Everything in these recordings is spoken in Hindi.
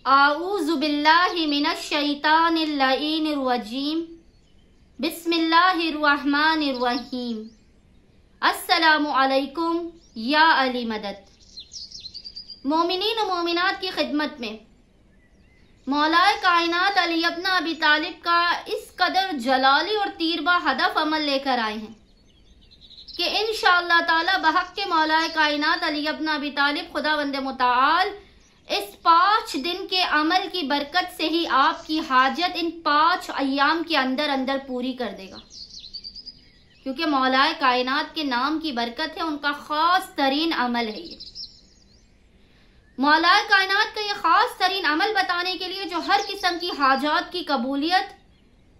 आऊज़ु बिल्लाहि मिनश शैतानिर रजीम। बिस्मिल्लाहिर्रहमानिर्रहीम। अस्सलामु अलैकुम या अली मदद। मोमिनीन व मोमिनात की खिदमत में मौलाए कायनात अली इब्न अबी तालिब का इस कदर जलाली और तीरबा हदफ अमल लेकर आए हैं कि इंशाअल्लाह ताला बहक के मौलाए कायनात अली इब्न अबी तालिब खुदावंद मुताल इस 5 दिन के अमल की बरकत से ही आपकी हाजत इन 5 अय्याम के अंदर अंदर पूरी कर देगा, क्योंकि मौलाए कायनात के नाम की बरकत है, उनका खास तरीन अमल है ये। मौलाए कायनात का ये खास तरीन अमल बताने के लिए जो हर किस्म की हाजात की कबूलियत,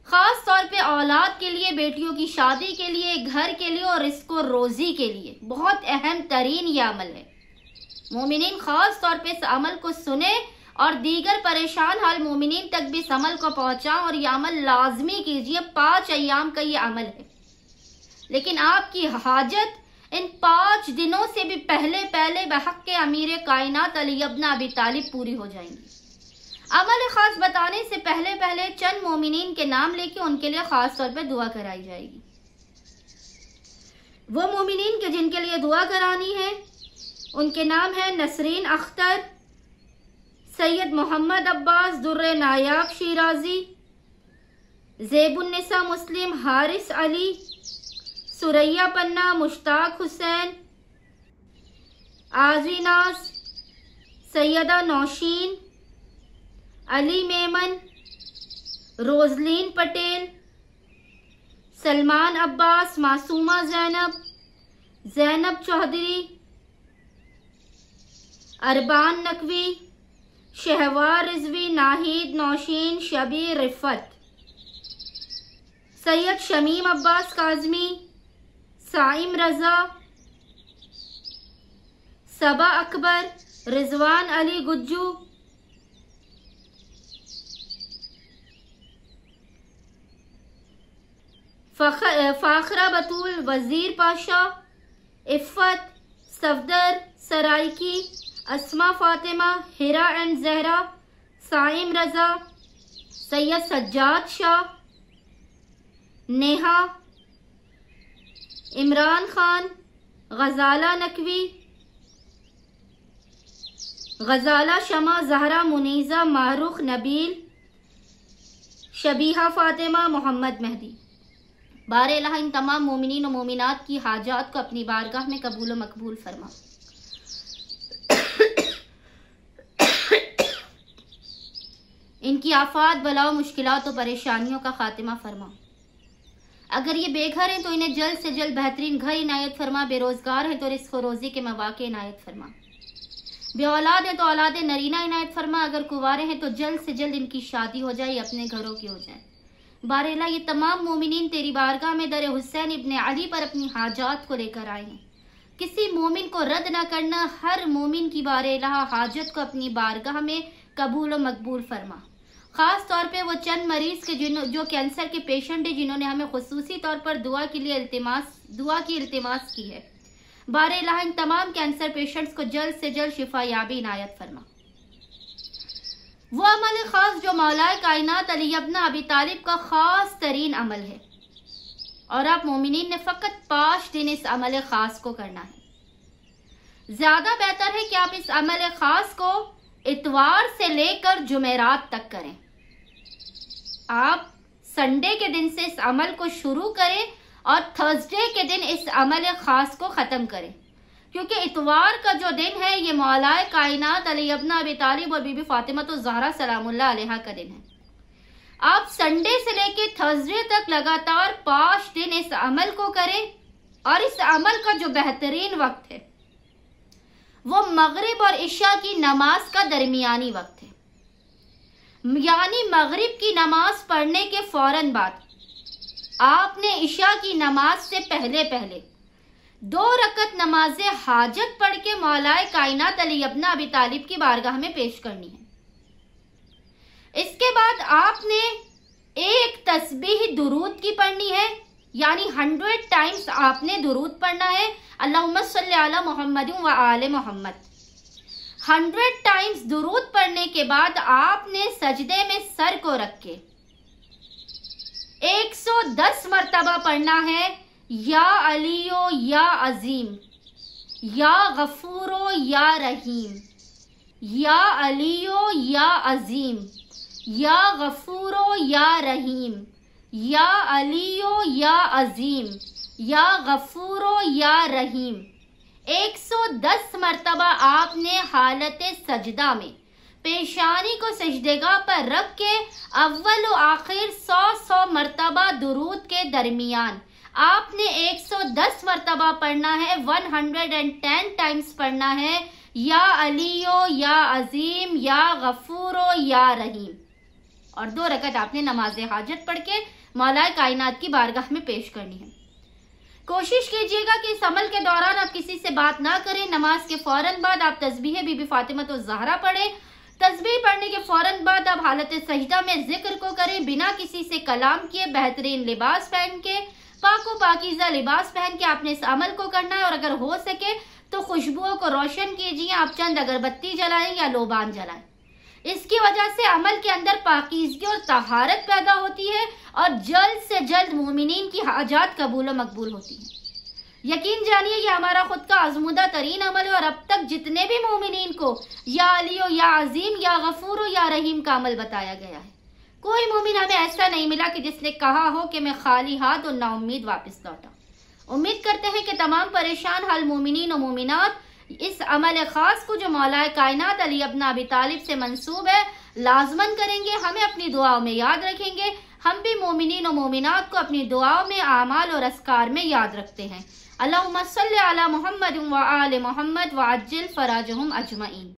खास तौर पे औलाद के लिए, बेटियों की शादी के लिए, घर के लिए और रिस्को रोजी के लिए बहुत अहम तरीन ये अमल है। मोमिनीन खास तौर पे इस अमल को सुने और दीगर परेशान हाल मोमिनीन तक भी इस अमल को पहुंचा और यह अमल लाजमी कीजिए। 5 अय्याम का ये अमल है, लेकिन आपकी हाजत इन 5 दिनों से भी पहले पहले बहक के अमीर कायनात अली इब्न अबी तालिब पूरी हो जाएंगी। अमल खास बताने से पहले पहले चंद मोमिनीन के नाम लेके उनके लिए खास तौर पे दुआ कराई जाएगी। वो मोमिनीन के जिनके लिए दुआ करानी है उनके नाम है नसरीन अख्तर, सैयद मोहम्मद अब्बास दुर्रे नायाब शिराजी, ज़ेबुन्निसा मुस्लिम हारिस अली, सुरैया पन्ना मुश्ताक हुसैन, आजीनास, सैयदा नौशीन, अली मेमन, रोजलीन पटेल, सलमान अब्बास, मासूमा ज़ैनब, ज़ैनब चौधरी, अरबान नकवी, शहवार रिजवी, नाहिद नौशीन, शबीर रिफत, सैयद शमीम अब्बास काजमी, साइम रजा, सबा अकबर, रिजवान अली गुज्जू, फाखरा बतूल, वजीर पाशा, इफ़्फ़त, सफदर सराइकी, अस्मा फातिमा, हिरा एंड जहरा, साइम रजा, सैयद सज्जाद शाह, नेहा, इमरान खान, गजाला नकवी, गजाला शमा, जहरा मुनीजा, मारूख नबील, शबीहा फातिमा, मोहम्मद मेहदी। बार इलाहा इन तमाम मोमिनीन और मोमिनात की हाजात को अपनी बारगाह में कबूल व मकबूल फरमा। इनकी आफात, बलाओं, मुश्किलात और परेशानियों का खात्मा फरमा। अगर ये बेघर हैं तो इन्हें जल्द से जल्द बेहतरीन घर इनायत फरमा। बेरोजगार हैं तो रिस्क रोजी के मौके इनायत फरमा। बे औलाद हैं तो औलाद नरीना इनायत फरमा। अगर कुंवारे हैं तो जल्द से जल्द इनकी शादी हो जाए, अपने घरों की हो जाए। बारेला ये तमाम मोमिनीन तेरी बारगाह में दर हुसैन इब्न अली पर अपनी हाजात को लेकर आए हैं। किसी मोमिन को रद्द न करना, हर मोमिन की बारेला हाजत को अपनी बारगाह में कबूल व मकबूल फरमा। खास तौर पे वो चंद मरीज के जो कैंसर के पेशेंट हैं, जिन्होंने हमें खुसूसी तौर पर दुआ की इल्तिमास की है। बारेला इन तमाम कैंसर पेशेंट्स को जल्द से जल्द शिफा याबी इनायत फरमा। वो अमल खास जो मौलाए कायनात अली इब्न अबी तालिब का खास तरीन अमल है, और आप मोमिनीन ने फकत 5 दिन इस अमल खास को करना है। ज्यादा बेहतर है कि आप इस अमल खास को इतवार से लेकर जुमेरात तक करें। आप संडे के दिन से इस अमल को शुरू करें और थर्सडे के दिन इस अमल खास को खत्म करें, क्योंकि इतवार का जो दिन है ये मौलाए कायनात अली इब्न अबी तालिब और बीबी फातिमा तो ज़हरा सलामुल्लाह अलैहा का दिन है। आप संडे से लेके थर्सडे तक लगातार 5 दिन इस अमल को करें, और इस अमल का जो बेहतरीन वक्त है वो मगरिब और इशा की नमाज का दरमियानी वक्त है। यानी मगरिब की नमाज पढ़ने के फौरन बाद आपने इशा की नमाज से पहले पहले 2 रकत नमाज हाजत पढ़ के मौलाए कायनात अली इब्न अबी तालिब की बारगाह में पेश करनी है। इसके बाद आपने एक तस्बीह दुरूद की पढ़नी है, यानी 100 टाइम्स आपने दुरूद पढ़ना है, अल्लाहुम्मा सल्ली अला मुहम्मद व आले मोहम्मद। 100 टाइम्स दुरूद पढ़ने के बाद आपने सजदे में सर को रख के 110 मर्तबा पढ़ना है, या अलियो या अजीम, या गफूरो या रहीम, या अलियो या अजीम, या गफूरो या रहीम, या अलियो या अजीम, या गफूरो या रहीम। 110 मर्तबा आपने हालत सजदा में पेशानी को सजदेगाह पर रख के अव्वल व आखिर 100 मर्तबा दुरूद के दरमियान आपने 110 मर्तबा पढ़ना है, 110 टाइम्स पढ़ना है, या अलियो या अजीम, या गफूरो या रहीम। और 2 रकत आपने नमाज हाजत पढ़ के मौलाए कायनात की बारगाह में पेश करनी है। कोशिश कीजिएगा कि इस अमल के दौरान आप किसी से बात ना करें। नमाज के फौरन बाद आप तस्बीह बीबी फातिमा तो ज़हरा पढ़े। तस्बीह पढ़ने के फौरन बाद आप हालत सजदा में जिक्र को करें, बिना किसी से कलाम किए, बेहतरीन लिबास पहन के, पाको पाकीज़ा लिबास पहन के आपने इस अमल को करना है। और अगर हो सके तो खुशबुओं को रोशन कीजिए, आप चंद अगरबत्ती जलाएं या लोबान जलाएं। इसकी वजह से अमल के अंदर पाकीज़गी और तहारत पैदा होती है और जल्द से जल्द मोमिनीन की हाजात कबूल व मकबूल होती है। यकीन जानिए ये हमारा खुद का आजमूदा तरीन अमल है और अब तक जितने भी मोमिनीन को या अलियो या अजीम या गफूर या रहीम का अमल बताया गया है, कोई मोमिन हमें ऐसा नहीं मिला कि जिसने कहा हो कि मैं खाली हाथ और नाउम्मीद वापस लौटा। उम्मीद करते हैं कि तमाम परेशान हाल मोमिनीन और मोमिनात इस अमल खास को जो मौलाए कायनात अली इब्न अबी तालिब से मंसूब है लाजमन करेंगे, हमें अपनी दुआओं में याद रखेंगे। हम भी मोमिनीन और मोमिनात को अपनी दुआओं में, आमाल और अस्कार में याद रखते हैं। अल्लाहुम्मा सल्ली अला मुहम्मद व आले मुहम्मद व अज्जिल फराजहुम अजमईन।